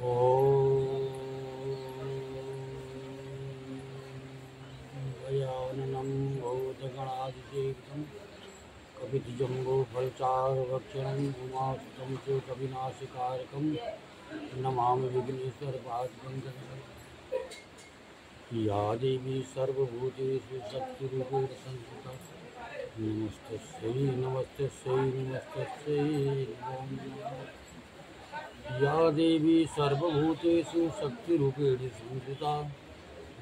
ॐ गजाननं भूतगणाधिसेवितं कपितजम्बूफलचारुभक्षणं उमासुतं च कविनाशकारकं नमामि विघ्नेश्वरपादपङ्कजं। या देवी सर्वभूतेषु शक्तिरूपेण संस्थिता नमस्तस्यै नमस्तस्यै नमस्तस्यै नमो नमः। या देवी सर्वभूतेषु शक्तिरूपेण संस्थिता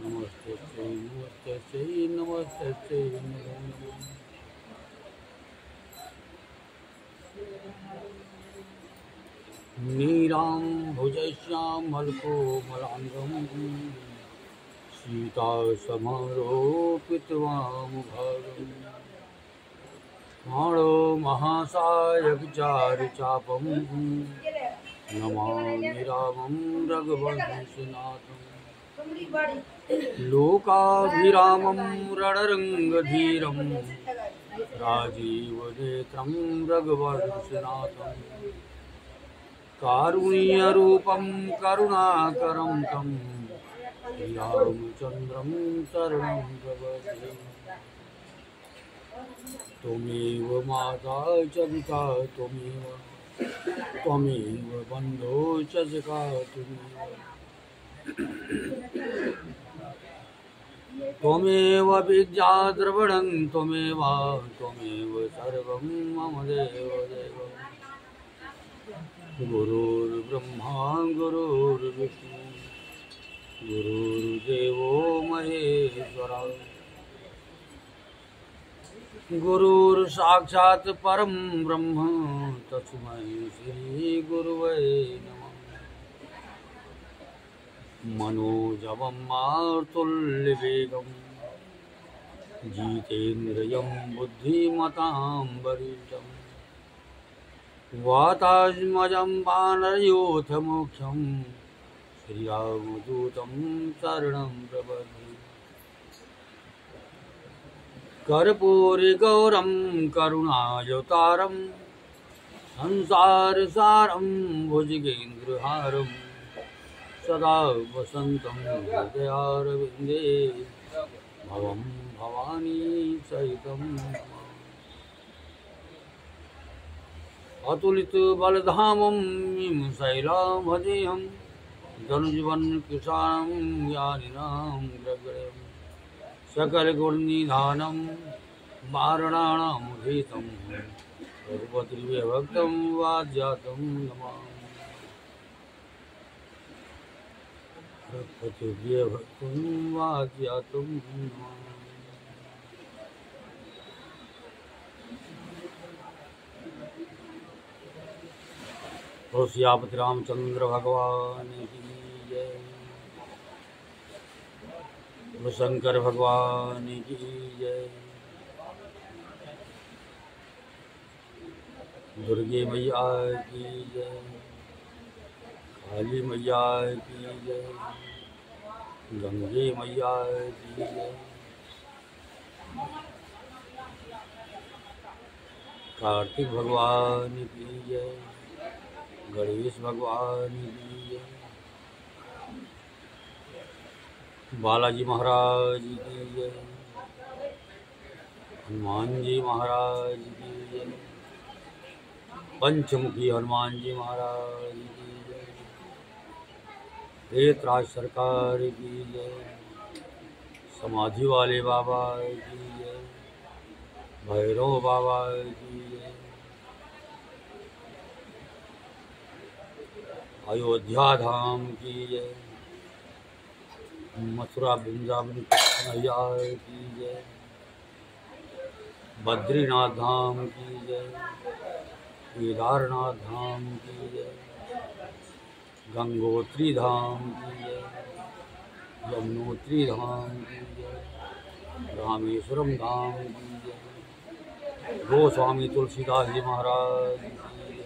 नमस्तस्यै नमस्तस्यै नमस्तस्यै नमो नमः। नीलाम्भुजश्यामलकोमलाङ्गं सीतासमारोपितवामभागं माणो महासायकचारुचापं नमामि रामं रघुवंशनाथं। लोकाभिरामं रणरङ्गधीरं राजीवनेत्रं रघुवंशनाथं। कारुण्यरूपं करुणाकरं तं श्रीरामचन्द्रं शरणं प्रपद्ये। त्वमेव माता च पिता त्वमेव बन्धो च सखा त्वमेव विद्या द्रविणं त्वमेव सर्वं मम देवदेव। गुरुर्ब्रह्मा गुरुर्विष्णु गुरुर्देवो महेश्वरा गुरुर्साक्षात् परं ब्रह्म तस्मै श्री गुरुवे नमः। मनोजवं मारुतुल्यवेगं जितेन्द्रियं बुद्धिमतां वरिष्ठं वातात्मजं वानरयूथमुख्यं श्रीरामदूतं शरणं प्रपद्ये। कर्पूरगौरं करुणावतारं संसारसारं भुजगेन्द्रहारं सदा वसन्तं हृदयारविन्दे भवं भवानी सहितं। अतुलितबलधामं शैलामधेयं धनुजवनकृशानं ज्ञानिनां ग्रगणं सकलगुणनिधानं वारणानामधीतं रघुपतिर्विभक्तं वाज्यातं नमामि। रघुपतिर्विभक्तं वाज्यातं नमामि। सियापति रामचंद्र भगवान की जय। शंकर भगवान की जय। दुर्गे मैया की जय। काली मैया की जय। गंगे मैया की जय। कार्तिक भगवान की जय। गणेश भगवान की जय। बालाजी महाराज की जय। हनुमान जी महाराज की जय। पंचमुखी हनुमान जी महाराज की जय। रेतराज सरकार की जय। समाधि वाले बाबा की जय। भैरव बाबा की जय। अयोध्या धाम की जय। मथुरा वृंदावन मैया की जय। बद्रीनाथ धाम की जय। केदारनाथ धाम की जय। गंगोत्री धाम की जय। यमुनोत्री धाम की जय। रामेश्वरम धाम की जय। गोस्वामी तुलसीदास जी महाराज की जय।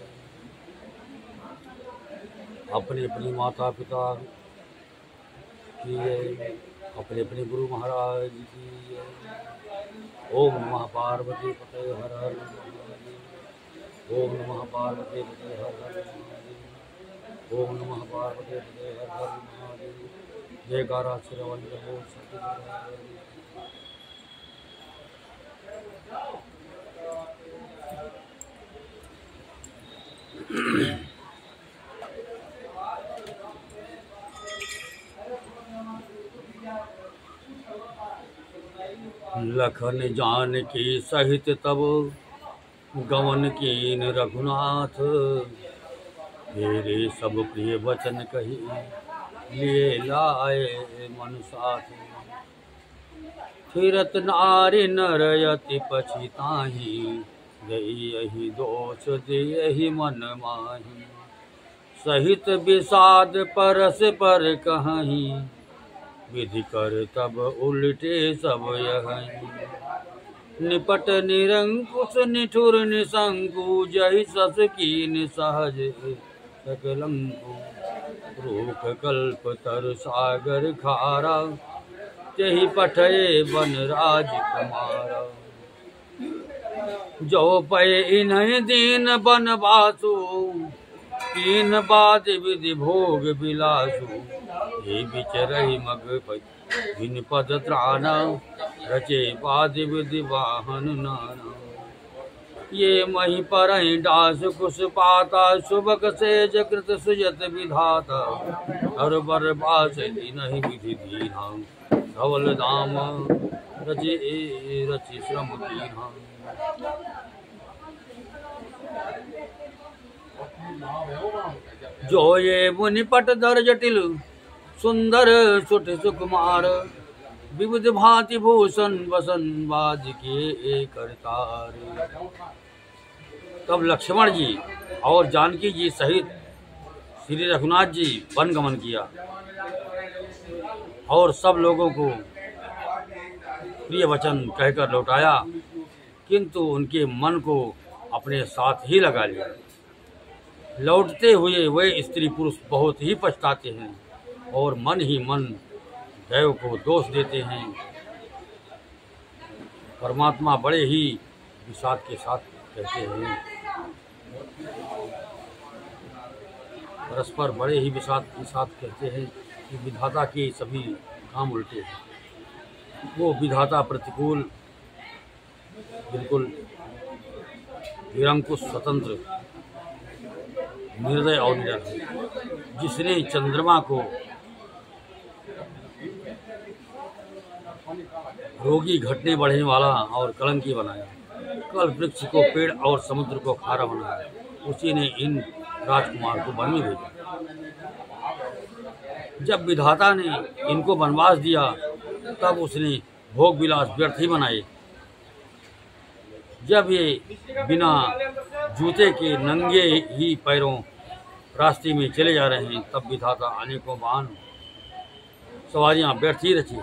अपने अपनी माता पिता की जय। अपने अपने गुरु महाराज की जय। ओम नमः पार्वती पते हर हर महादेव। ओम नमः पार्वती पते हर हर महादेव। ओम नमः पार्वती पते हर हर महादेव। जयकारा श्रवण बोल सत्य। लखन जानकी सहित तब गवन कीन रघुनाथ। तेरे सब प्रिय वचन कही लिए लाए मन साथ। फिरत नारी नरयति पछिताही यही दोष देहि मन माही। सहित विषाद परस पर कहीं विधि कर तब उल्टे सब यहीं। निपट निरंकुश निठुर निशंकु जहि सस कीन सहज सकलंकु। रूख कल्प तर सागर खारा तेहि पठये वन राजकुमारा। जो पय इन्हें दीन बनवासु तीन बाद विधि भोग बिलासु। हे बिचरहि मग इन पद त्राना रचे बाद विधि वाहन नाना। ये मही पर डास कुश पाता शुभक से जकृत सुजत विधाता। हर बर बास नहीं विधि दीना धवल धाम रचे रचि श्रम दीना। जो ये मुनि पट धर जटिल सुंदर सुठ सुकुमार। विविध भांति भूषण वसन बाज के करतार। तब लक्ष्मण जी और जानकी जी सहित श्री रघुनाथ जी वन गमन किया और सब लोगों को प्रिय वचन कहकर लौटाया, किंतु उनके मन को अपने साथ ही लगा लिया। लौटते हुए वे स्त्री पुरुष बहुत ही पछताते हैं और मन ही मन दैव को दोष देते हैं। परमात्मा बड़े ही विषाद के साथ कहते हैं, परस्पर बड़े ही विषाद के साथ कहते हैं कि विधाता के सभी काम उल्टे हैं। वो विधाता प्रतिकूल बिल्कुल निरंकुश स्वतंत्र निर्दय और निडर है, जिसने चंद्रमा को रोगी घटने बढ़ने वाला और कलंकी बनाया, कल वृक्ष को पेड़ और समुद्र को खारा बनाया, उसी ने इन राजकुमार को वन में भेजा। जब विधाता ने इनको वनवास दिया तब उसने भोग विलास व्यर्थ ही बनाए। जब ये बिना जूते के नंगे ही पैरों रास्ते में चले जा रहे हैं तब विधाता अनेकों वाहन सवारियां व्यर्थ ही रची।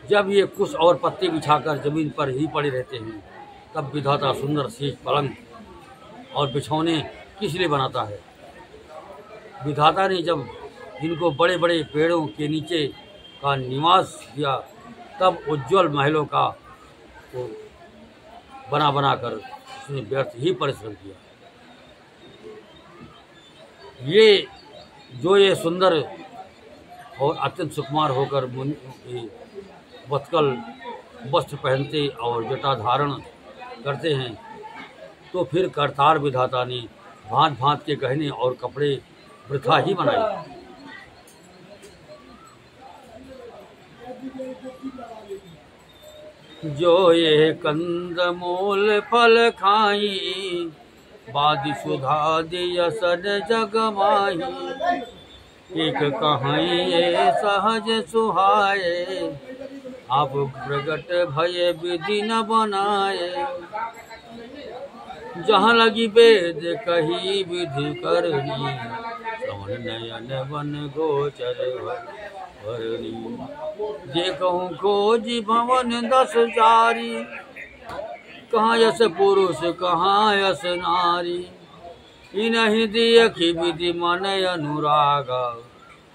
जब ये कुश और पत्ते बिछाकर जमीन पर ही पड़े रहते हैं तब विधाता सुंदर सेज पलंग और बिछौने किस लिए बनाता है। विधाता ने जब इनको बड़े बड़े पेड़ों के नीचे का निवास दिया तब उज्जवल महलों का को बना बना कर उसने व्यर्थ ही परिश्रम किया। ये सुंदर और अत्यंत सुकुमार होकर वत्कल वस्त्र पहनते और जटा धारण करते हैं, तो फिर करतार विधाता ने भांत भांत के गहने और कपड़े वृथा ही बनाए। जो ये कंद मूल फल खाई बादी सुधा दियसन जग माही। एक कहाई ये सहज सुहाए आप प्रगट भय विधि न बनाए। जहाँ लगी वेद कही विधि करनी श्रवण नयन वन गोचर भरनी। जे कहूँ खोज भवन 10 चारी कहाँ यस पुरुष कहाँ यस नारी। इन्हीं देखी विधि मन अनुरागा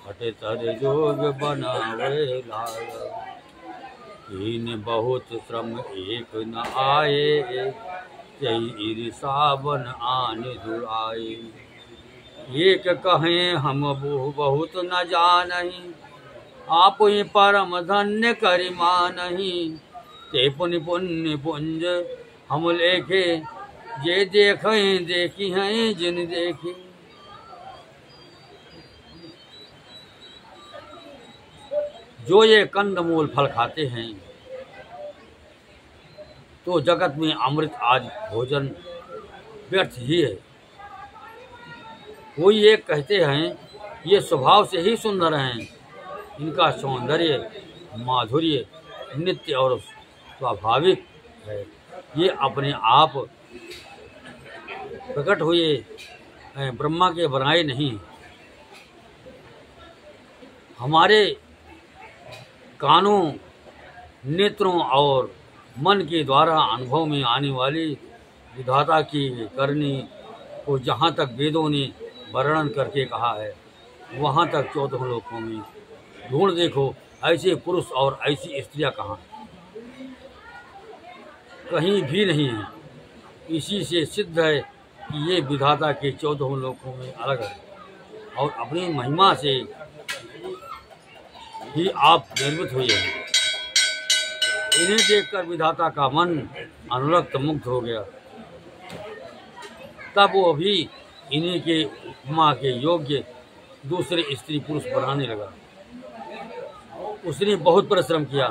हटे तर जोग बनावे लागा। इन बहुत श्रम एक न आए जय ईर्षा बन आन दुराए। एक कहें हम बहुत न जानही, आप ही परम धन्य करिमा नहीं। ते पुण्य पुण्य पुंज हम लेखे, जे देखें देखी हैं जिन देखी। जो ये कंदमूल फल खाते हैं तो जगत में अमृत आदि भोजन व्यर्थ ही है। कोई ये कहते हैं ये स्वभाव से ही सुंदर हैं, इनका सौंदर्य माधुर्य नित्य और स्वाभाविक है, ये अपने आप प्रकट हुए ब्रह्मा के बनाए नहीं। हमारे कानों नेत्रों और मन के द्वारा अनुभव में आने वाली विधाता की करनी को जहाँ तक वेदों ने वर्णन करके कहा है, वहाँ तक 14 लोकों में ढूंढ देखो ऐसे पुरुष और ऐसी स्त्रियाँ कहाँ, कहीं भी नहीं है। इसी से सिद्ध है कि ये विधाता के 14 लोकों में अलग है और अपनी महिमा से ही आप निर्मित हुए हैं। इन्हें देखकर विधाता का मन अनुरक्त मुग्ध हो गया, तब वो भी इन्हीं के उपमा के योग्य दूसरे स्त्री पुरुष बनाने लगा। उसने बहुत परिश्रम किया,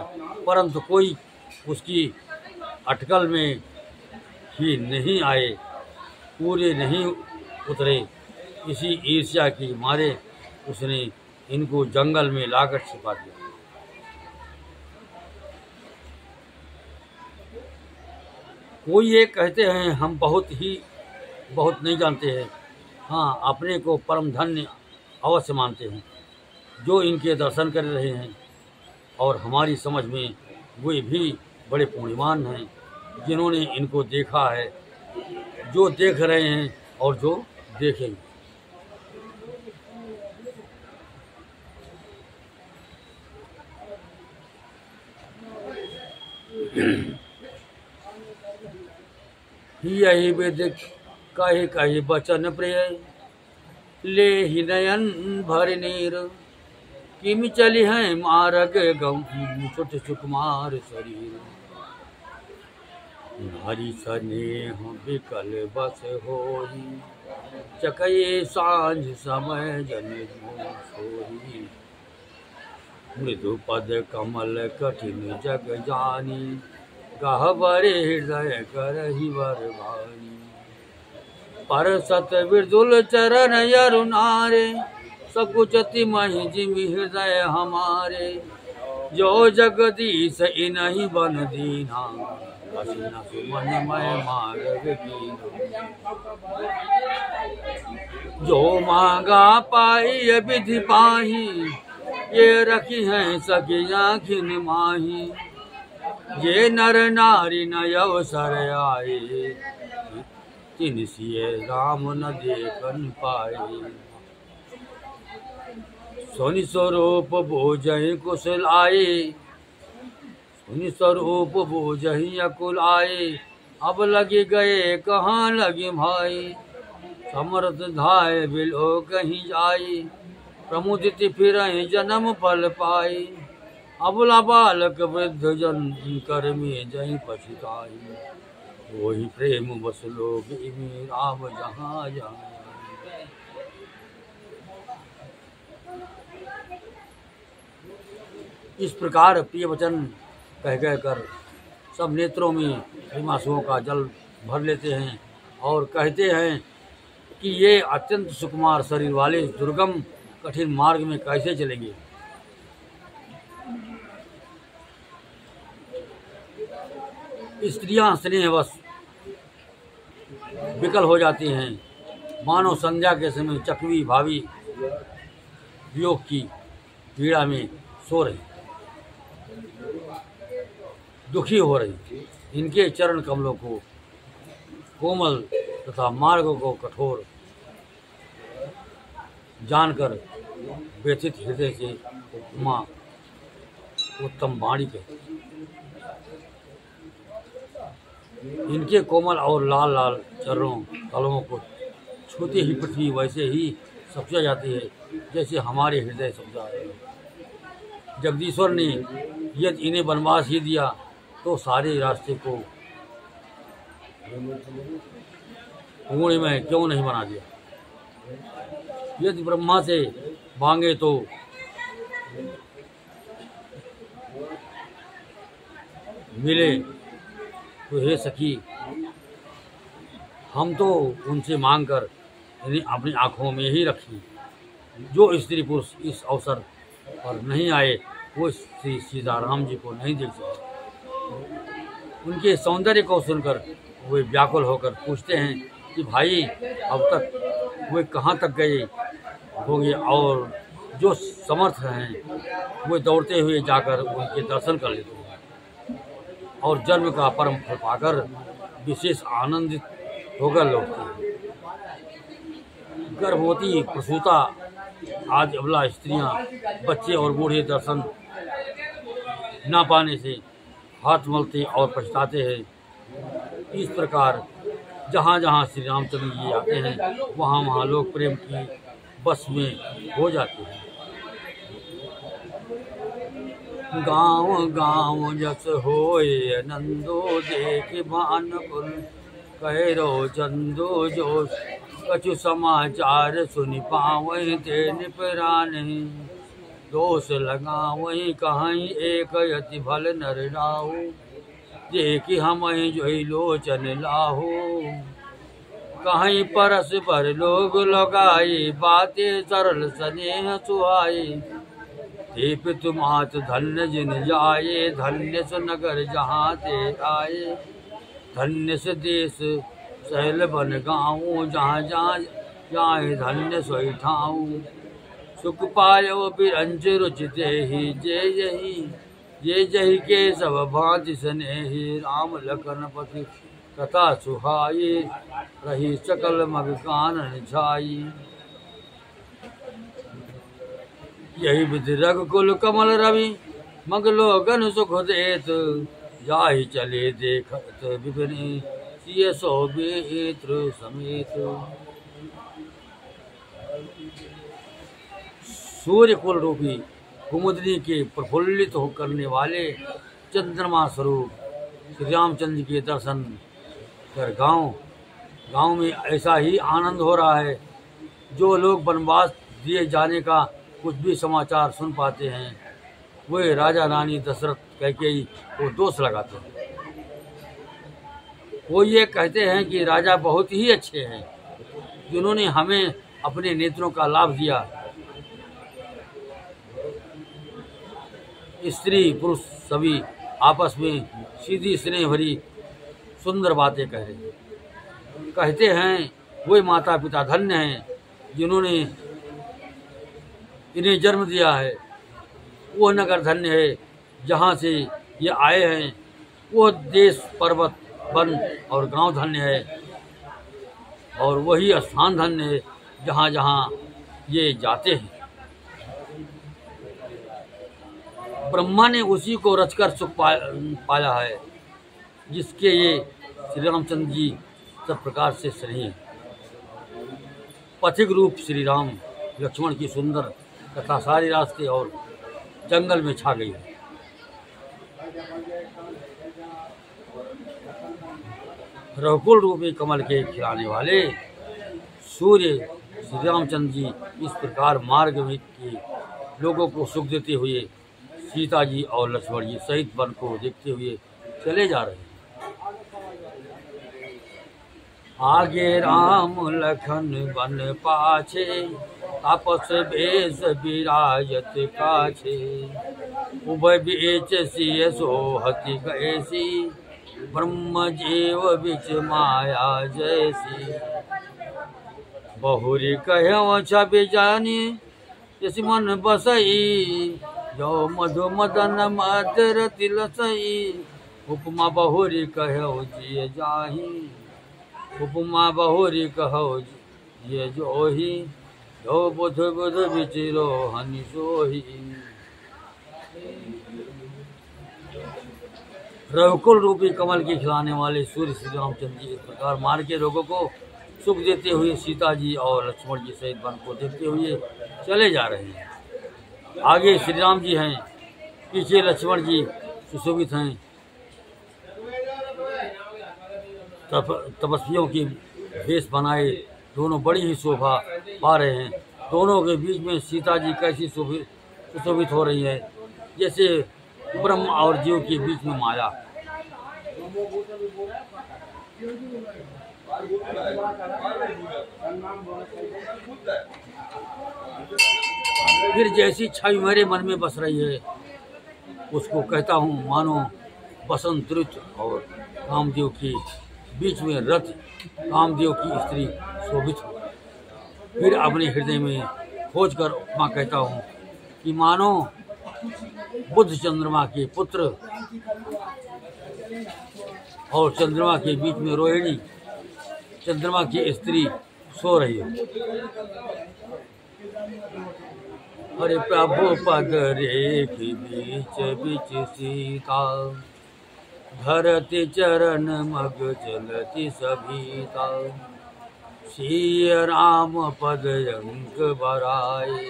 परंतु कोई उसकी अटकल में ही नहीं आए, पूरे नहीं उतरे। इसी ईर्ष्या की मारे उसने इनको जंगल में लाकर छिपा दिया। कोई ये कहते हैं हम बहुत नहीं जानते हैं, हाँ अपने को परम धन्य अवश्य मानते हैं। जो इनके दर्शन कर रहे हैं और हमारी समझ में वे भी बड़े पुण्यवान हैं, जिन्होंने इनको देखा है, जो देख रहे हैं और जो देखेंगे। यही विदित कही कही बचन प्रिय, ले ही नयन भर नीर। किम चली है मारग गम छुट सुकुमार शरीर। नारी स्नेह विकल बस होई, चकये सांझ समय जन सोई। मृदु पद कमल कठिन जग जानी, गहबरे हृदय करहि वर भानी। पर सत विदुल चरण यरुनारे, सकुचति महि जिमि हृदय हमारे। जो जगदीश इनहि बन दीना, असिन सुमन मय मार्ग कीना। जो मांगा पाई विधि पाही, ये रखी हैं सखी आँखिन माही। ये नर नारी न अवसर आए, तिन सिय राम न देखन पाए। सोनि स्वरूप बोझहि कुशल आए, सोनि स्वरूप बोझहि अकुल आए। अब लगे गए कहाँ लगे भाई, समर्थ धाय बिलो कहीं जाई। प्रमुदित फिर जन्म फल पाई, अबला बालक वृद्ध जन कर में जय पछताई। वही प्रेम बस लोग इमे राम जहाँ जाए। इस प्रकार प्रिय वचन कह कर सब नेत्रों में प्रेमासुओं का जल भर लेते हैं और कहते हैं कि ये अत्यंत सुकुमार शरीर वाले दुर्गम कठिन मार्ग में कैसे चलेंगे। स्त्रियां स्नेहवश विकल हो जाती हैं, मानो संध्या के समय चकवी भावी वियोग की पीड़ा में सो रही, दुखी हो रही। इनके चरण कमलों को कोमल तथा मार्ग को कठोर जानकर व्यथित हृदय से उपमा उत्तम वाणी कहती। इनके कोमल और लाल लाल चरणों कलमों को छूते ही पृथ्वी वैसे ही सपचा जाती है जैसे हमारे हृदय सपचा है। जगदीश्वर ने यदि इन्हें वनवास ही दिया तो सारे रास्ते को पूर्ण में क्यों नहीं बना दिया। यदि ब्रह्मा से मांगे तो मिले, तो हे सखी हम तो उनसे मांगकर इन्हें अपनी आँखों में ही रखी। जो स्त्री पुरुष इस अवसर पर नहीं आए वो श्री सीताराम जी को नहीं देख सकते। उनके सौंदर्य को सुनकर वे व्याकुल होकर पूछते हैं कि भाई अब तक वे कहाँ तक गए होंगे, और जो समर्थ हैं वे दौड़ते हुए जाकर उनके दर्शन कर लेते हैं और जन्म का परम फल पाकर विशेष आनंदित होकर लौटते हैं। गर्भवती, प्रसूता आदि अबला स्त्रियां, बच्चे और बूढ़े दर्शन ना पाने से हाथ मलते और पछताते हैं। इस प्रकार जहाँ जहाँ श्री रामचंद्र जी आते हैं वहाँ वहाँ लोग प्रेम की बस में हो जाते हैं। गाँव गाँव जस होए नंदो देख भानुकुल, कहरो चंदो जो कछु समाचार सुनि पावहि ते निपराने। दोष लगावहि कहीं एक यति भल नर राहु, देखि हमहि जोहि लोचन लाहु। कहीं परस पर लोग लगाई, बातें सरल स्नेह सुहाई। हे पितु मात धन्य जिन जाए, धन्य सु नगर जहाँ ते आए। धन्य से देश सहल बन गाँव, जहाँ जहाँ जाए धन्य सोई ठाऊँ। सुख पायो बिरंज रुचि देहि, जे जही के सब भांति स्नेहि। राम लखन पति कथा सुहाई, रही सकल मग कानन छाई। यही विधि रघुकुल कमल रवि, मग लोगन सुख देत। जाहि चले देखत विपिन, सिय सौमित्र समेत। सूर्य कुल रूपी कुमुदनी के प्रफुल्लित हो करने वाले चंद्रमा स्वरूप श्री रामचंद्र के दर्शन कर गांव में ऐसा ही आनंद हो रहा है। जो लोग वनवास दिए जाने का कुछ भी समाचार सुन पाते हैं वे राजा रानी दशरथ कैकेयी को दोष लगाते हैं। वो ये कहते हैं कि राजा बहुत ही अच्छे हैं जिन्होंने हमें अपने नेत्रों का लाभ दिया। स्त्री पुरुष सभी आपस में सीधी स्नेह भरी सुंदर बातें कह रहे हैं। कहते हैं वे माता पिता धन्य हैं जिन्होंने इन्हें जन्म दिया है। वो नगर धन्य है जहाँ से ये आए हैं। वो देश, पर्वत, वन और गांव धन्य है, और वही स्थान धन्य है जहाँ जहाँ ये जाते हैं। ब्रह्मा ने उसी को रचकर सुख पाया है जिसके ये श्री रामचंद्र जी सब प्रकार से स्नेही हैं। पथिक रूप श्री राम लक्ष्मण की सुंदर कथा सारे रास्ते और जंगल में छा गई है। रघुकुल रूपी कमल के खिलाने वाले सूर्य श्री रामचंद्र जी इस प्रकार मार्ग में के लोगों को सुख देते हुए सीता जी और लक्ष्मण जी सहित वन को देखते हुए चले जा रहे हैं। आगे राम लखन वन पाछे, आपस बेस विराजत काछे। उभय बीच सिय सोहति कैसी, ब्रह्म जीव बिच माया जैसी। बहुरी कहो छवि जानी, जस मन बसई। जो मधु मदन मदर तिलसई। उपमा बहुरी कहो जिय जाही, उपमा बहुरी कहो ये जोही। जो बुध बुध बिचिरो हनि सोही। रघुकुल रूपी कमल के खिलाने वाले सूर्य श्री रामचंद्र जी इस प्रकार मार के लोगों को सुख देते हुए सीता जी और लक्ष्मण जी सहित वन को देखते हुए चले जा रहे हैं। आगे श्री राम जी हैं, पीछे लक्ष्मण जी सुशोभित हैं, तपस्वियों की भेष बनाए दोनों बड़ी ही शोभा पा रहे हैं। दोनों के बीच में सीता जी कैसी सुशोभित हो रही है, जैसे ब्रह्म और जीव के बीच में माया। फिर जैसी छवि मेरे मन में बस रही है, उसको कहता हूँ मानो बसंत ऋतु और कामदेव के बीच में रथ, कामदेव की स्त्री शोभित हो। फिर अपने हृदय में खोज कर उपमा कहता हूँ कि मानो बुध चंद्रमा के पुत्र और चंद्रमा के बीच में रोहिणी, चंद्रमा की स्त्री सो रही है। अरे प्रभु पद रेख बीच बीच सीता, धरती चरण मग चलती सभीता। सिय राम पद अंक बराए,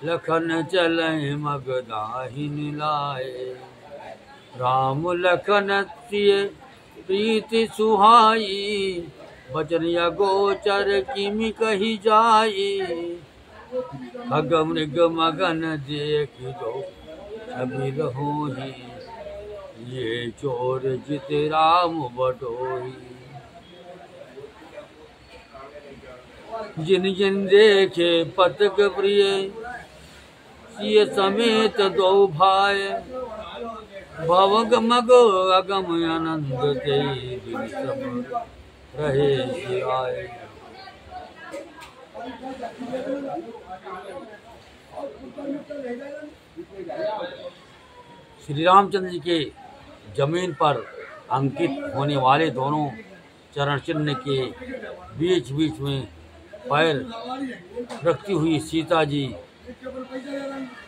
लखन चले मग दाहिन लाए। राम लखन सिय प्रीति सुहाई, बचन या गोचर किमि कही जाई। खग मृग मगन देख दो छबिल होहि, ये चोर जित राम बटोही। जिन जिन देखे पतक प्रिय, सिय समेत दो भाई। भव गमग अगम आनंद ते, दिन सब रहे सिराए। श्री रामचंद्र जी के जमीन पर अंकित होने वाले दोनों चरण चिन्ह के बीच बीच में पैर रखती हुई सीता जी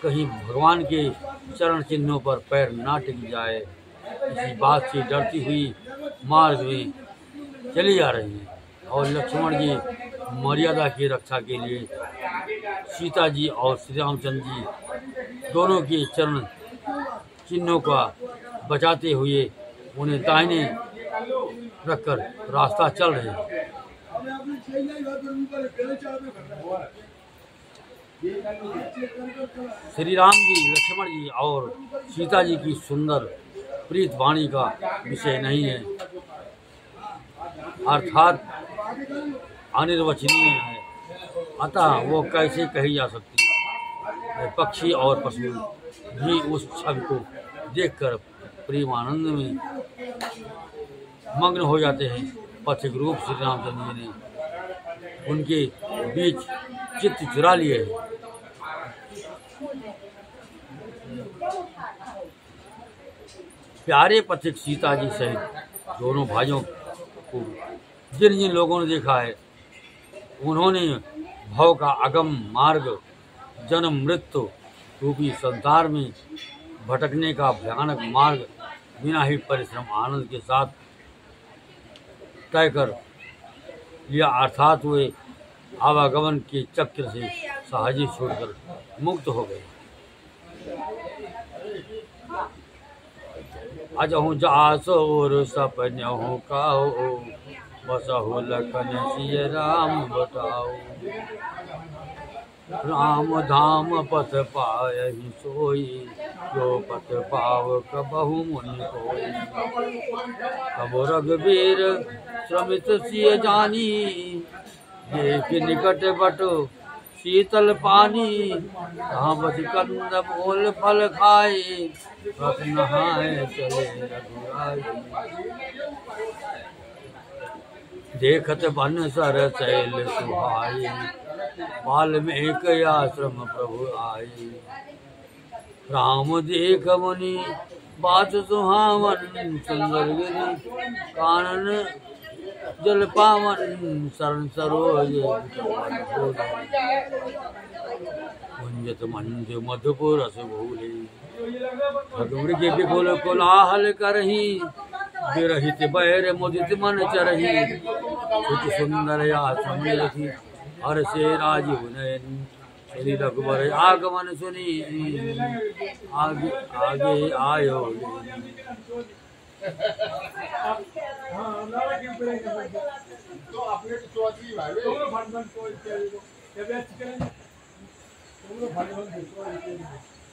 कहीं भगवान के चरण चिन्हों पर पैर ना टिक जाए, इसी बात से डरती हुई मार्ग में चली जा रही है। और लक्ष्मण जी मर्यादा की रक्षा के लिए सीता जी और श्री रामचंद्र जी दोनों के चरण चिन्हों का बचाते हुए उन्हें दाहिने रखकर रास्ता चल रहे हैं। श्री राम जी, लक्ष्मण जी और सीता जी की सुंदर प्रीत वाणी का विषय नहीं है, अर्थात अनिर्वचनीय है, अतः वो कैसे कही जा सकती है। पक्षी और पशु भी उस छवि को देखकर प्रेमानंद में मग्न हो जाते हैं। पथिक रूप श्री रामचंद्र जी ने उनके बीच चित्त चुरा लिए हैं। प्यारे पथिक सीता जी सहित दोनों भाइयों को जिन जिन लोगों ने देखा है, उन्होंने भव का अगम मार्ग जन्म मृत्यु रूपी संसार में भटकने का भयानक मार्ग बिना ही परिश्रम आनंद के साथ तय कर लिया, अर्थात वे आवागमन के चक्र से सहजी छोड़कर मुक्त हो गए। अजहु जासोर सपन्यहु काहो, बसहु लखन सिय राम बताओ। राम धाम पथ पायहि सोई, जो पथ पाव कबहु मुनि कोई। तब रघुवीर श्रमित सिय जानी, देख निकट बट शीतल पानी। कहाँ बस कंद मूल फल खाए, रस नहाए चले रघुराई। देखत बन सर शैल सुहाई, वाल्मीक आश्रम प्रभु आई। राम देख मुनि बात सुहावन, सुंदर गिरि कानन जल पावन। शरण सरोज कुंजत मंज मधुपुर रस भूले। खगमृग विपुल कोलाहल करही, विरहित बैर मुदित मन चरही। सुख सुंदर या समृद्धि हर से राजीव नयन श्री रघुबर आगमन सुनी आगे आगे आयो।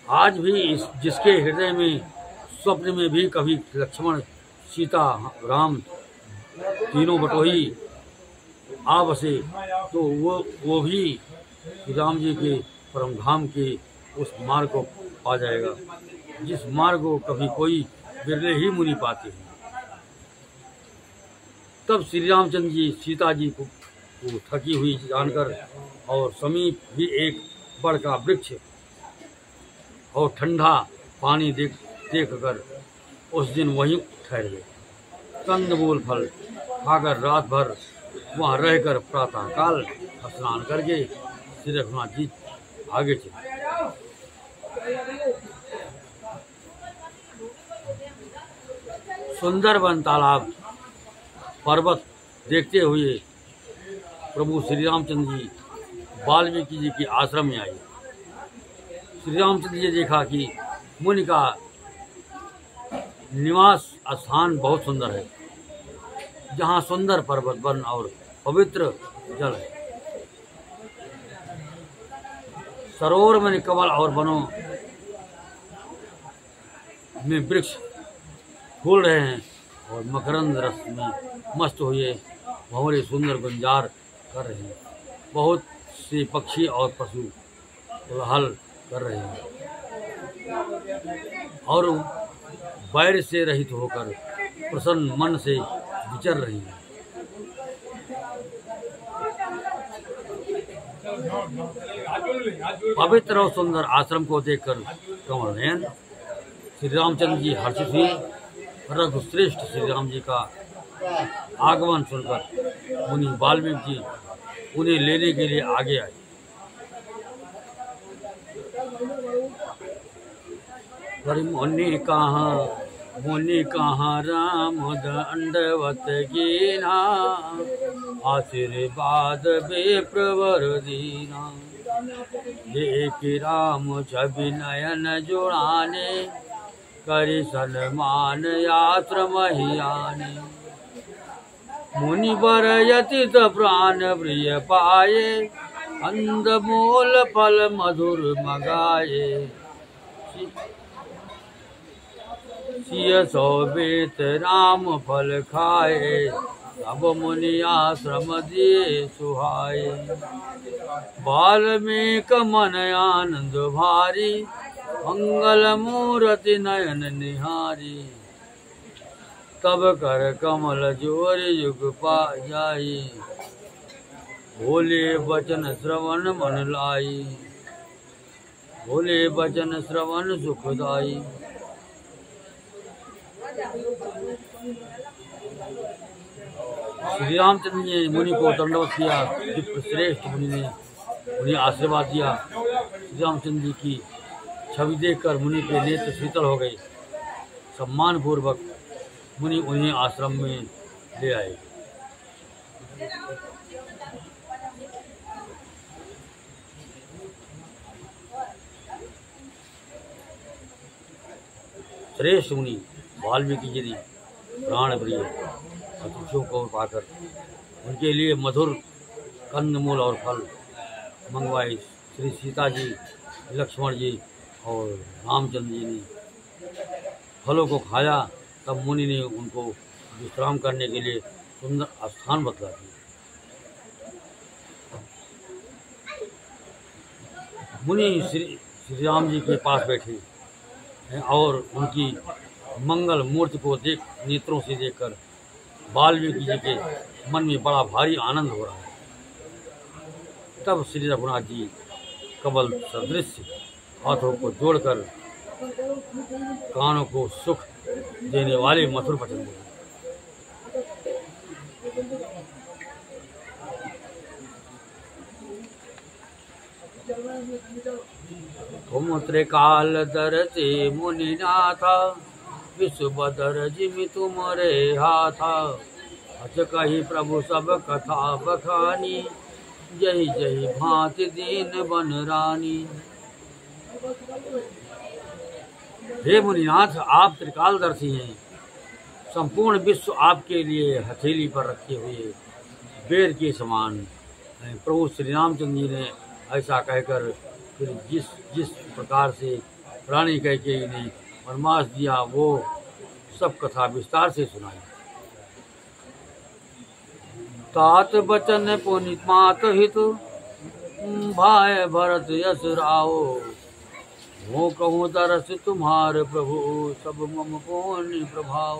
आज भी जिसके हृदय में स्वप्न में भी कभी लक्ष्मण सीता राम तीनों बटोही आ बसे तो वो भी श्री राम जी के परम धाम के उस मार्ग को पा जाएगा, जिस मार्ग को कभी कोई बिरले ही मुनि पाते हैं। तब श्री रामचंद्र जी सीता जी को थकी हुई जानकर और समीप भी एक बड़ का वृक्ष और ठंडा पानी देख कर उस दिन वहीं ठहर गए। कंदमूल फल खाकर रात भर वहाँ रहकर प्रातः काल स्नान करके श्री रघुनाथ जी आगे चले। सुंदरवन तालाब पर्वत देखते हुए प्रभु श्री रामचंद्र जी वाल्मीकि जी के आश्रम में आए। श्री रामचंद्र जी देखा कि मुनि का निवास स्थान बहुत सुंदर है, जहाँ सुंदर पर्वत वन और पवित्र जल है। सरोवर में कमल और वनों में वृक्ष फूल रहे हैं और मकरंद रस में मस्त हुए भंवरे सुंदर गुंजार कर रहे हैं। बहुत से पक्षी और पशु कोलाहल कर रहे हैं और बैर से रहित होकर प्रसन्न मन से विचर रही हैं। पवित्र और सुंदर आश्रम को देखकर कमल नयन श्री रामचंद्र जी हर्षित हुए। रघुश्रेष्ठ श्री राम जी का आगमन सुनकर मुनि वाल्मीकि जी उन्हें लेने के लिए आगे आए। मुनि कहाँ राम दंडवत कीना आशीर्वाद विप्रवर दीना। देख राम छवि नयन जुड़ाने करि सन्मान यात्र महियाने। मुनि बर यतित प्राण प्रिय पाए अंधमूल फल मधुर मगाए। सिय सौबेत राम फल खाए सब मुनि आश्रम दिए सुहाए। वाल्मीकि मन आनंद भारी मंगल मूर्ति नयन निहारी। तब कर कमल जोर युग पा जाई भोले वचन श्रवण मन लाई। भोले वचन श्रवण सुखदाई। श्री रामचंद्र जी ने मुनि को दंडवत किया। श्रेष्ठ मुनि ने उन्हें आशीर्वाद दिया। श्री रामचंद्र जी की छवि देखकर मुनि के नेत्र शीतल हो गए। सम्मान पूर्वक मुनि उन्हें आश्रम में ले आए। श्रेष्ठ मुनि वाल्मीकि जी ने प्राण प्रिय अतिथियों को पाकर उनके लिए मधुर कंदमूल और फल मंगवाए। श्री सीता जी, लक्ष्मण जी और रामचंद्र जी ने फलों को खाया। तब मुनि ने उनको विश्राम करने के लिए सुंदर स्थान बतला दिया। मुनि श्री राम जी के पास बैठे और उनकी मंगल मूर्ति को नेत्रों से देखकर वाल्मीकि जी के मन में बड़ा भारी आनंद हो रहा है। तब श्री रघुनाथ जी कमल सदृश हाथों को जोड़कर कानों को सुख देने वाले मधुर वचन बोले। तुम त्रिकाल दरते मुनिनाथा विश्व बदर जिमि तुमरे हाथा। अच कही प्रभु सब कथा बखानी, जय जय भांति दीन बन रानी। हे मुनिनाथ, आप त्रिकालदर्शी हैं। संपूर्ण विश्व आपके लिए हथेली पर रखे हुए बेर के समान हैं। प्रभु श्री रामचंद्र जी ने ऐसा कहकर फिर जिस जिस प्रकार से रानी कैकेयी ने वनवास दिया वो सब कथा विस्तार से सुनाई। तात बचन पुनि मात हित, भाई भरत यश राओ। वो कहूँ दरस तुम्हार प्रभु, सब मम पुण्य प्रभाव।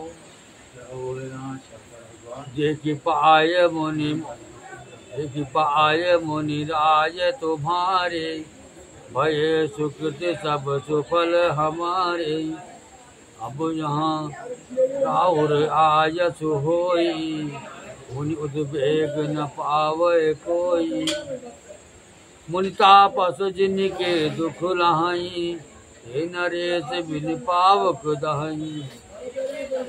जे कि पाय मुनि राज तुम्हारे, भय सुकृत सब सुफल हमारे। अब यहाँ राउर आयस होई, मुनि उद्वेग न पावे कोई। मुनि तापस जिनके दुख लहाई, हे नरेश बिन पावक दहाई।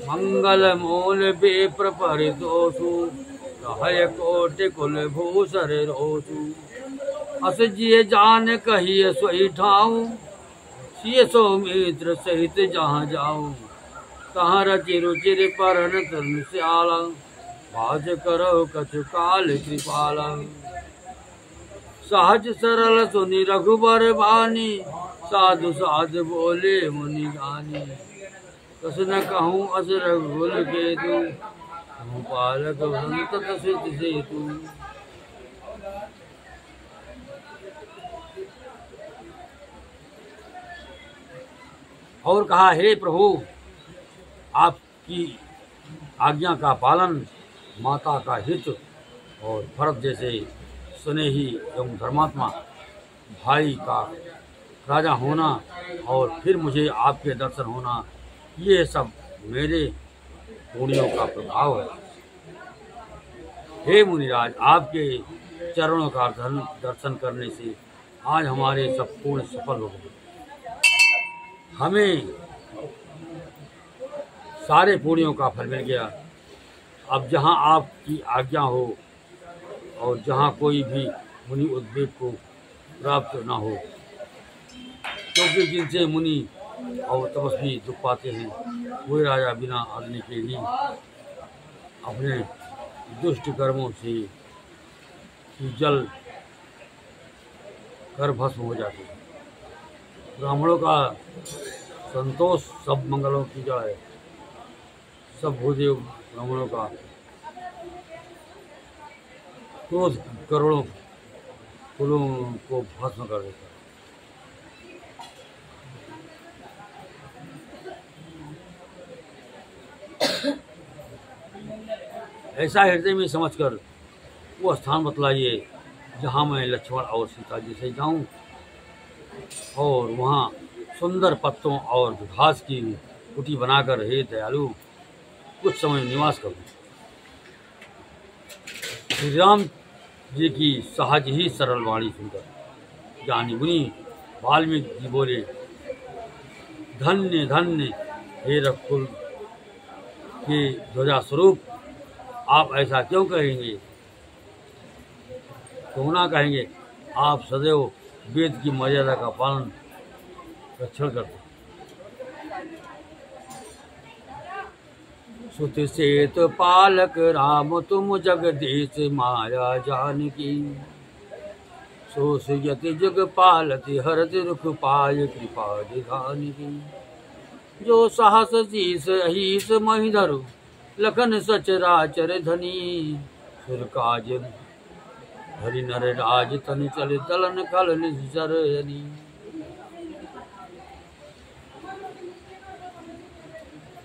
मंगल मूल विप्र परितोषु, कहय कोटि कुल भूषर रोषु। अस जिय जान कहिय सोई ठाऊं, सिय सौमित्र सहित जहाँ जाऊं। तहाँ रचि रुचिर परन तन श्याला, बाज करो कछु काल कृपाला। सहज सरल सुनि रघुबर बानी, साधु साधु बोले मुनि गानी। कस न कहूँ अस रघुकुल केतु, पालक संतत सिद्ध सेतु। और कहा, हे प्रभु, आपकी आज्ञा का पालन, माता का हित और भरत जैसे स्नेही एवं धर्मात्मा भाई का राजा होना और फिर मुझे आपके दर्शन होना, ये सब मेरे पुण्यों का प्रभाव है। हे मुनिराज, आपके चरणों का दर्शन करने से आज हमारे सब पुण्य सफल हो गए। हमें सारे पुण्यों का फल मिल गया। अब जहाँ आपकी आज्ञा हो और जहाँ कोई भी मुनि उद्वेग को प्राप्त न हो, क्योंकि जिनसे मुनि और तपस्वी दुख पाते हैं, वे राजा बिना आज्ञा के ही अपने दुष्ट कर्मों से जल कर भस्म हो जाते हैं। ब्राह्मणों का संतोष सब मंगलों की जाए, सब भूदेव ब्राह्मणों का क्रोध करोड़ों कुलों को भस्म कर देता है। ऐसा हृदय में समझकर वो स्थान बतलाइए जहाँ मैं लक्ष्मण और सीता जी से जाऊं और वहाँ सुंदर पत्तों और घास की कुटी बनाकर, हे दयालु, कुछ समय निवास करूं। श्री राम जी की सहज ही सरल वाणी सुनकर ज्ञानी मुनि वाल्मीकि जी बोले, धन्य धन्य हे रघुकुल के ध्वजा स्वरूप, आप ऐसा क्यों कहेंगे? क्यों ना कहेंगे? आप सदैव वेद की मर्यादा का पालन रक्षण करते। सुत सेत पालक राम तुम जगदीश माया जानकी। सो सुयति जग पालति हरति रुख पाय कृपा दिधान की। जो साहस शीस अहिस महिधरु, लखन सचराचर धनी। सुर काज हरि नर राज तन चल दलन कल निश्चर हरि।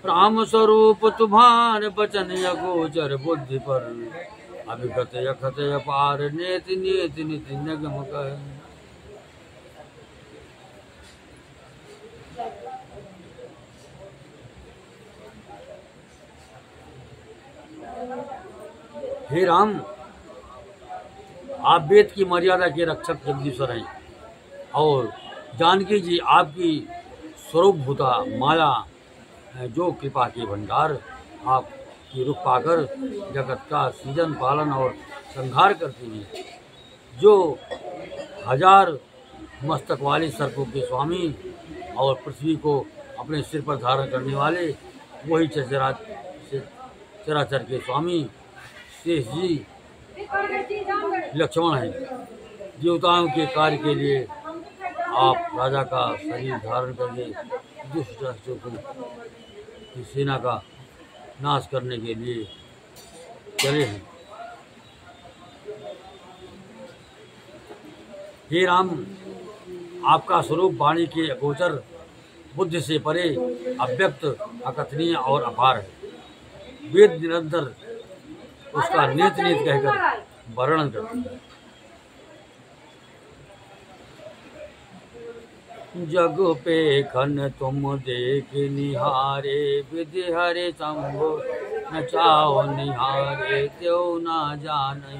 राम स्वरूप तुम्हार बचन अगोचर बुद्धि पर। अभिगत यखत अपार नेति नेति निति निगम कह। हे राम, आप वेद की मर्यादा के रक्षक जगदीश्वर हैं और जानकी जी आपकी स्वरूप भूता माया जो कृपा के भंडार, आप की रूप पाकर जगत का सृजन पालन और संहार करती हैं। जो 1000 मस्तक वाले सर्पों के स्वामी और पृथ्वी को अपने सिर पर धारण करने वाले वही चराचर के स्वामी शेष जी लक्ष्मण हैं। देवताओं के कार्य के लिए आप राजा का शरीर धारण करके दुष्ट राक्षसों की सेना का नाश करने के लिए चले हैं। हे राम, आपका स्वरूप वाणी के अगोचर, बुद्धि से परे, अव्यक्त, अकथनीय और अपार है। वेद निरंतर उसका नित नित कहकर वर्णन करते हैं। जग पे खन तुम देख निहारे, विधि हरे शंभु न चाहो निहारे, त्यों ना जाने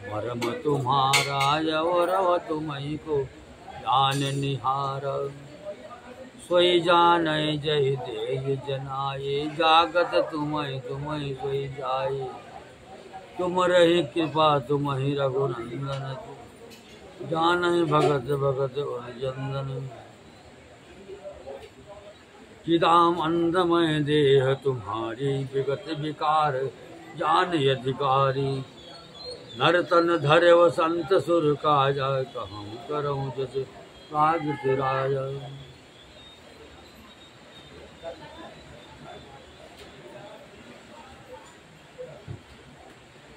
मरम तुम्हारा, यवरव तुम्हि को जान निहार। सोई जाने जय देय जनाए, जागत तुम्हि तुम्हि सोई जाए। तुम रही कृपा तुम्हि रघुनंदन, जानहि भगत भगत जंदन। चिदाम अंधमय देह तुम्हारी, विगत विकार जान अधिकारी। नरतन धरे वसंत सुर काजा, कहूँ करऊँ जस राग तिराया।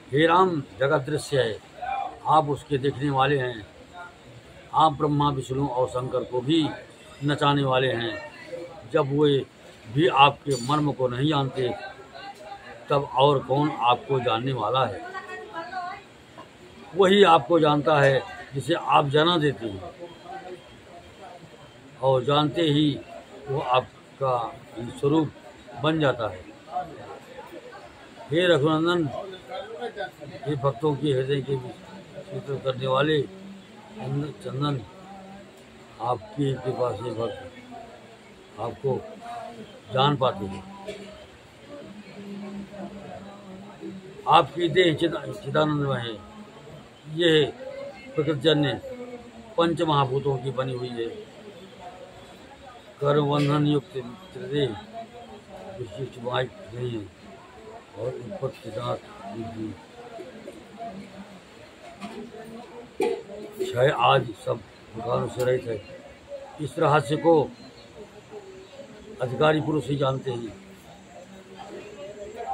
हे राम, जगत दृश्य है, आप उसके देखने वाले हैं। आप ब्रह्मा विष्णु और शंकर को भी नचाने वाले हैं। जब वे भी आपके मर्म को नहीं जानते, तब और कौन आपको जानने वाला है। वही आपको जानता है जिसे आप जना देते हैं, और जानते ही वो आपका स्वरूप बन जाता है। हे रघुनंदन, हे भक्तों के हृदय के शीतल करने वाले चंदन, आपकी कृपा से भक्त आपको जान पाते हैं। आपकी देह चिदानंदमय है। ये प्रकृतिजन्य पंच महाभूतों की बनी हुई है। कर्म बंधन युक्त त्रिदेह विशिष्ट वायु नहीं है, और उत्पत्ति क्षय आदि सब विकारों से रहित है। इस रहस्य को अधिकारी पुरुष ही जानते हैं।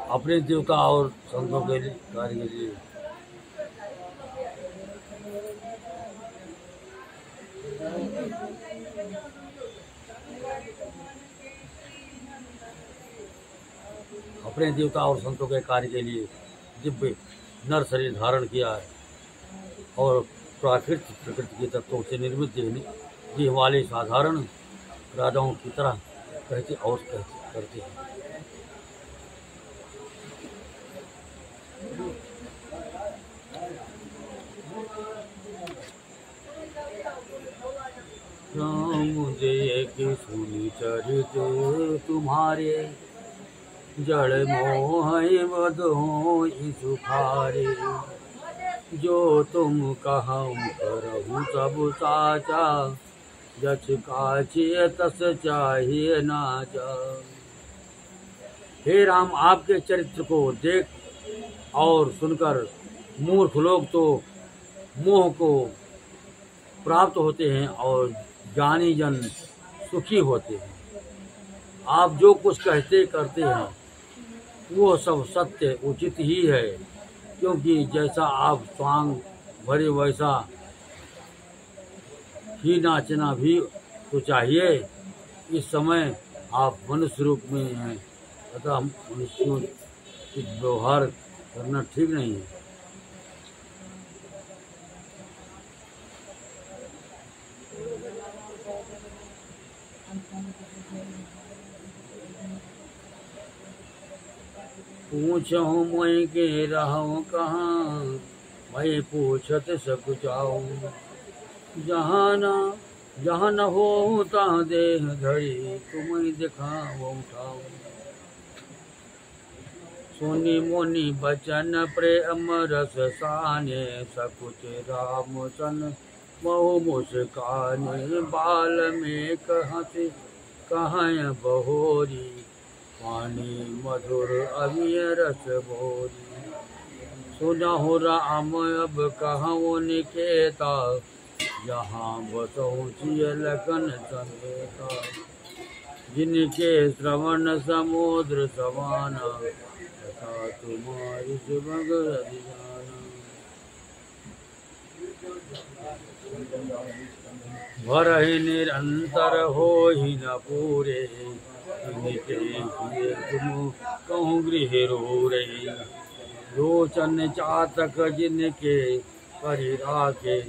अपने देवता और संतों के कार्य के लिए दिव्य नर शरीर धारण किया है, और प्राकृतिक प्रकृति के तत्वों से निर्मित देह वाले साधारण राजाओं की तरह कहते और करते हैं। राम जय के सुनि चरित तुम्हारे, जड़ मोह मद हो सुखारे। जो तुम कहूँ करहु सब साचा, जच काचिए तस चाहिए ना जा। हे राम, आपके चरित्र को देख और सुनकर मूर्ख लोग तो मोह को प्राप्त होते हैं, और ज्ञानी जन सुखी होते हैं। आप जो कुछ कहते करते हैं वो सब सत्य उचित ही है, क्योंकि जैसा आप स्वांग भरे वैसा ही नाचना भी तो चाहिए। इस समय आप मनुष्य रूप में हैं, अतः मनुष्यों से व्यवहार करना ठीक नहीं है। पूछहु मैं के रहूं कहाँ, मैं पूछत सक जाऊं। जहाँ न हो तहाँ देह धरी, तुम्हें दिखाओ उठाओ। सुनि मुनि बचन प्रेम रस साने सकुच राम सन बहु मुस्काने बाल्मीकि हंसि कहाँ बहोरी पानी मधुर अमिय रस भोरी सुनहु राम अब कहूँ निकेता जहाँ बसहु सिय लगन समेता जिनके श्रवण समुद्र समाना तथा तुम्हारी सुमगर अधिजाना भरहि निरंतर होहि न पूरे जिनके किए तुम कहूँ गृह रोरे लोचन चातक जिनके परिराके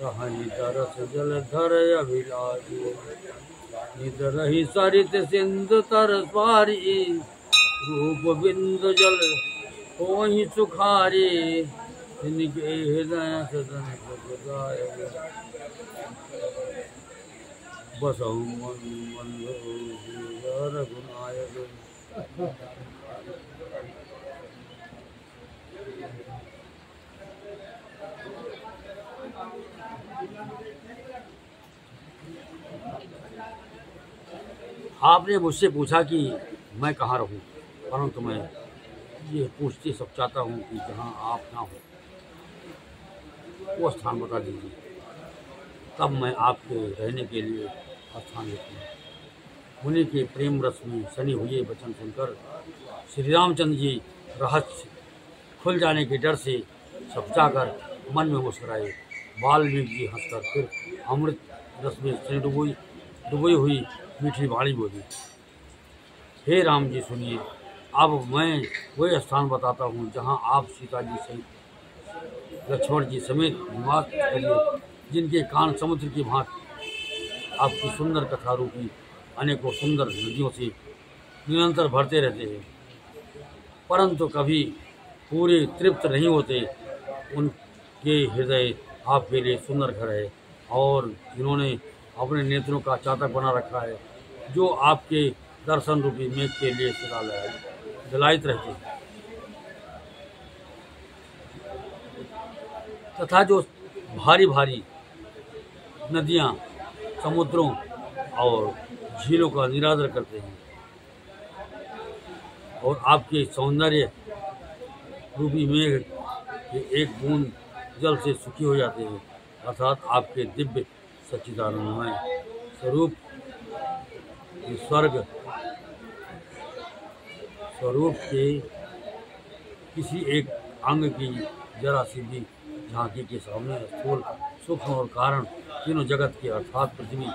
रहनि तरस जलधर अभिलाषी नित रही सरित सिंधु तर स्वारी रूप बिंदु जल होहि सुखारी जिनके हृदय सदन सुखदाय बसहु मन रघुनायक। आपने मुझसे पूछा कि मैं कहाँ रहूं, परंतु मैं ये पूछते सब चाहता हूँ कि जहाँ आप ना हो वो स्थान बता दीजिए, तब मैं आपके रहने के लिए स्थान देती हूँ। उन्हीं के प्रेम रस में सनी हुए वचन सुनकर श्री रामचंद्र जी रहस्य खुल जाने के डर से सपचाकर मन में मुस्कुराए। वाल्मीकि जी हंसकर फिर अमृत रस में सनी डुबोई हुई मीठी वाणी बोली, हे राम जी सुनिए, अब मैं वही स्थान बताता हूँ जहाँ आप सीता जी सहित लक्ष्मण जी समेत निवास करिए, जिनके कान समुद्र की भांति आपकी सुंदर कथा रूपी अनेकों सुंदर नदियों से निरंतर भरते रहते हैं, परंतु कभी पूरे तृप्त नहीं होते। उनके हृदय आपके लिए सुंदर घर है और जिन्होंने अपने नेत्रों का चातक बना रखा है, जो आपके दर्शन रूपी मेघ के लिए सदा जलायित रहते हैं, तथा जो भारी भारी नदियाँ समुद्रों और झीलों का निरादर करते हैं और आपके सौंदर्य रूपी मेघ के एक बूंद जल से सुखी हो जाते हैं, अर्थात आपके दिव्य सच्चिदानंदमय स्वरूप स्वरूप के किसी एक अंग की जरा सी भी झांकी के सामने स्थूल सूक्ष्म और कारण तीनों जगत के अर्थात पृथ्वी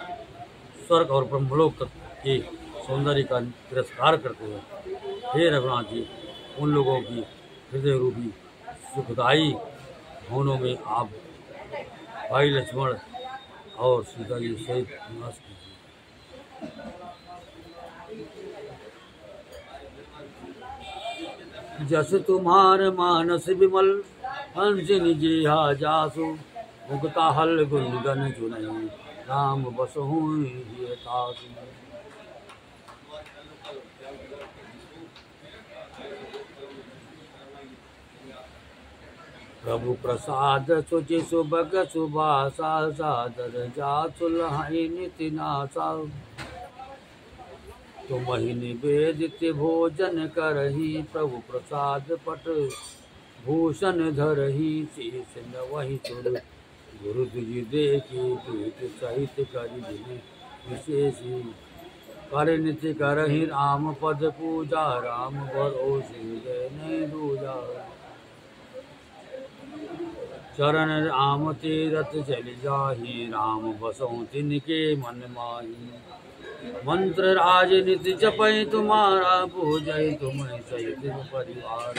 स्वर्ग और ब्रह्मलोक तक के सौंदर्य का तिरस्कार करते हैं। हे रघुनाथ जी, उन लोगों की हृदय रूपी सुखदायी भवनों में आप भाई लक्ष्मण और सीता जी सहित निवास कीजिए। जस तुम्हार मानस विमल हंस निजिहा जासु मुक्ता हल गुणगन चुनई राम बसहु तासु। प्रभु प्रसाद सुचि सुभग सुबासा सादर जासु लहाई निति नासा। तुमहि निवेदित भोजन करही प्रभु प्रसाद पट भूषण धरही शीश नवहि तुर गुरु तुझि देखी प्रीत सहित करि जिने विशेषी। कर नित्य करहि राम पद पूजा राम भरोसे जय नहीं दूजा। चरण राम तीरथ चल जाहि राम बसहु तिनके मन माही। मंत्र राज नित्य जपै तुम्हारा पूजै तुम सहित परिवार।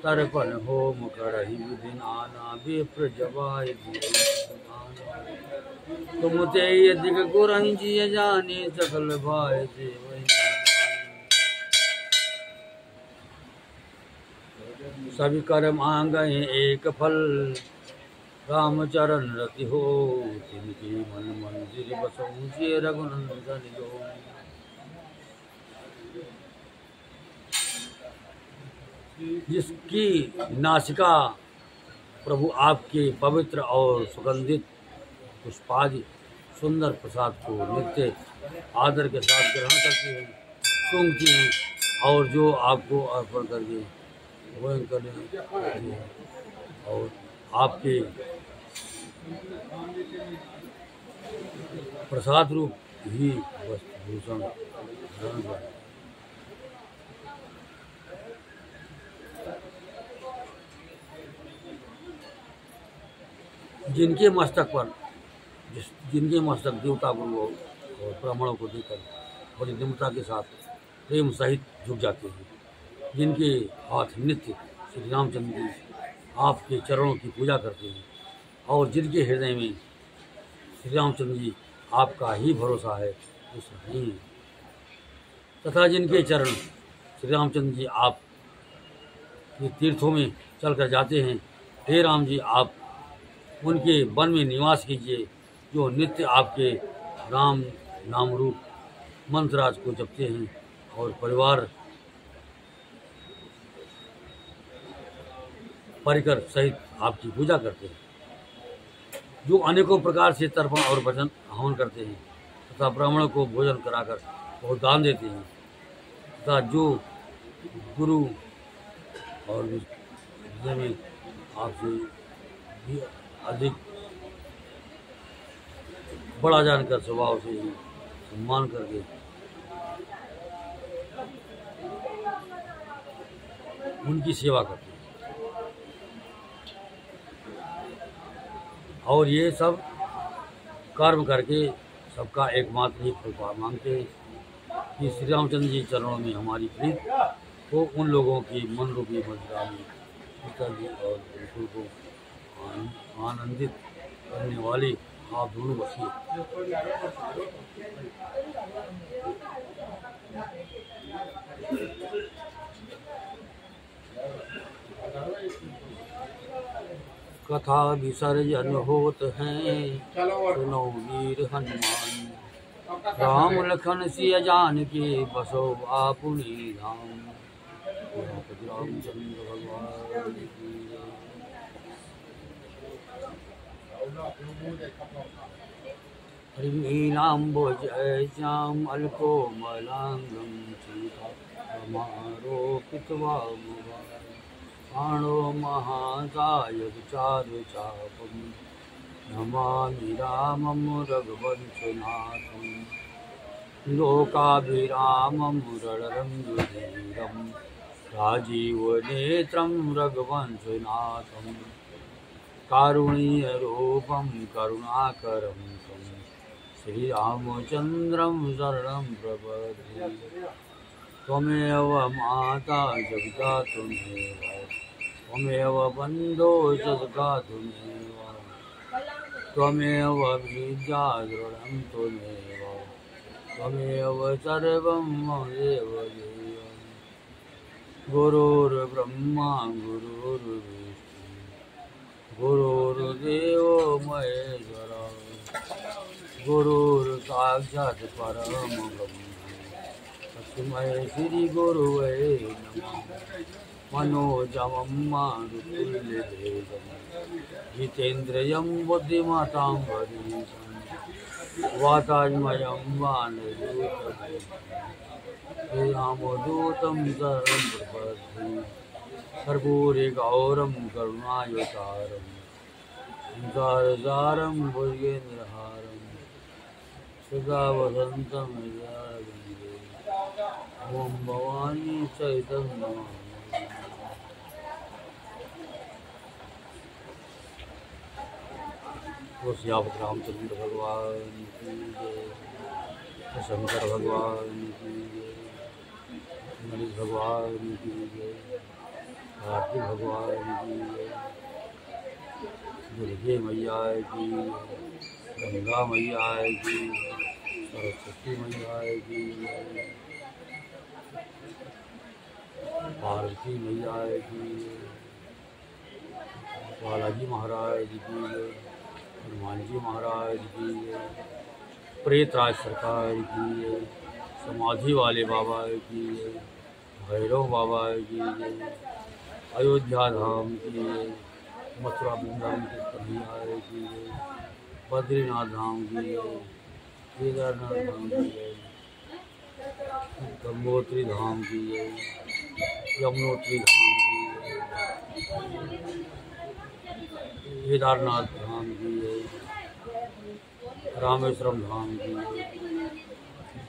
तर्पण होम करहि विधि नाना विप्र जवाय तुम ते अधिक गुरहि जिय जानी सकल भाय देवै। सभी कर मांगहि एक फल राम चरण रति हो तिनके मन मंदिर बसहु जिय रघुनंदन जो। जिसकी नासिका प्रभु आपके पवित्र और सुगंधित पुष्पादि सुंदर प्रसाद को नित्य आदर के साथ ग्रहण करती हैं, सूंघती हैं और जो आपको अर्पण करके भोजन करने हैं और आपके प्रसाद रूप ही वस्त्र भूषण ग्रहण करें। जिनके मस्तक देवता गुरु और ब्राह्मणों को देकर बड़ी निम्रता के साथ प्रेम सहित झुक जाते हैं, जिनके हाथ नित्य श्री रामचंद्र जी आपके चरणों की पूजा करते हैं और जिनके हृदय में श्री रामचंद्र जी आपका ही भरोसा है उस नहीं है, तथा जिनके चरण श्री रामचंद्र जी आप के तीर्थों में चलकर जाते हैं, हे राम जी आप उनके वन में निवास कीजिए, जो नित्य आपके राम नाम रूप मंत्रराज को जपते हैं और परिकर सहित आपकी पूजा करते हैं, जो अनेकों प्रकार से तर्पण और भजन हवन करते हैं तथा ब्राह्मणों को भोजन कराकर बहुत दान देते हैं, तथा जो गुरु और विद्या में आपसे भी अधिक बड़ा जानकर स्वभाव से ही सम्मान करके उनकी सेवा करते हैं और ये सब कर्म करके सबका एकमात्र ही फल मांगते हैं कि श्री रामचंद्र जी चरणों में हमारी प्रीत को उन लोगों की मन रूपी मदिरा में सीता जी और बिल्कुल को आनंदित करने वाली आप दोनों बसिए। कथा विसर्जन होत हैं सुनो वीर हनुमान, राम लखन सिया जान के बसो आपुनी धाम। रामचंद्र भगवान की नीलाम्बोजयश्याम अल्कोमलांगं सीतामारोपितवामुवा, आणो महादाय चारुचापं नमामि रामं रघुवंशनाथं। लोकाभिरामं रणरङ्गधीरं राजीवनेत्रं रघुवंशनाथं। कारुण्यरूपं करुणाकरं तं श्रीरामचन्द्रं शरणं प्रपद्ये। त्वमेव माता जगदा त्वमेव, त्वमेव बन्धो जगदा त्वमेव, त्वमेव विद्या दृढं त्वमेव, त्वमेव सर्वं मम देव देव। गुरुर्ब्रह्मा गुरुर्विष्णु गुरुर्देवो महेश्वरा, गुरुर्साक्षात् परमब्रह्म तस्मै श्री गुरुवे नमः। मनोजवं मारुतुल्यवेगं जितेन्द्रियं बुद्धिमतां वरिष्ठं वातात्मजं वानरयूथं श्रीरामदूतं शरणं प्रपद्ये। कर्पूरगौरं करुणावतारं संसारसारं भुजगेन्द्रहारं सदा वसन्तं हृदयारविन्दे। ॐ भवानी सहितं नमामि। तो सियावत रामचंद्र भगवान की जय, शंकर भगवान की जय, गणेश भगवान की जय, कार्तिक भगवान की जय, दुर्गे मैया की, गंगा मैया की, सरस्वती मैया की, पार्वती मैया की, बालाजी महाराज की, हनुमान जी महाराज की, प्रेतराज सरकार की, समाधि वाले बाबा की, भैरव बाबा की, अयोध्या धाम की जय, मथुरा वृंदावन के कन्हैया की जय, बद्रीनाथ धाम की जय, केदारनाथ धाम की जय, गंगोत्री धाम की जय, यमुनोत्री धाम की जय, केदारनाथ धाम की जय, रामेश्वरम धाम की जय।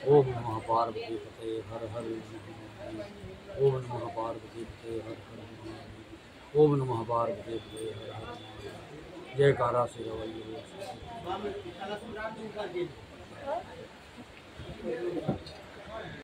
ओम नमः पार्वती पते हर हर महादेव। ओम नमः पार्वती पते हर हर महादेव। ओम नमः पार्वती पते हर हर महादेव। जयकारा से रवैया।